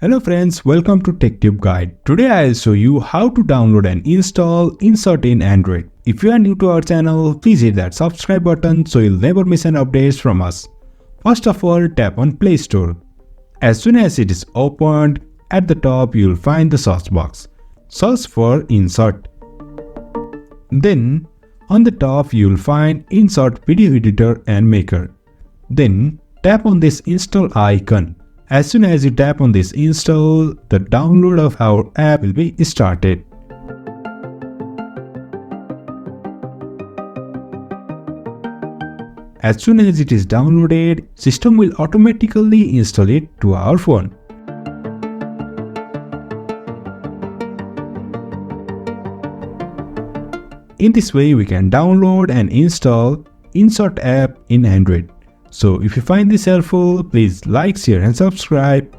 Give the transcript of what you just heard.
Hello friends, welcome to TrendTechGuides. Today I'll show you how to download and install InShot in Android. If you are new to our channel, please hit that subscribe button so you'll never miss an update from us. First of all, tap on Play Store. As soon as it is opened, at the top you'll find the search box. Search for InShot. Then, on the top you'll find InShot Video Editor and Maker. Then, tap on this install icon. As soon as you tap on this install, the download of our app will be started. As soon as it is downloaded, system will automatically install it to our phone. In this way, we can download and install InShot app in Android. So if you find this helpful, please like, share and subscribe.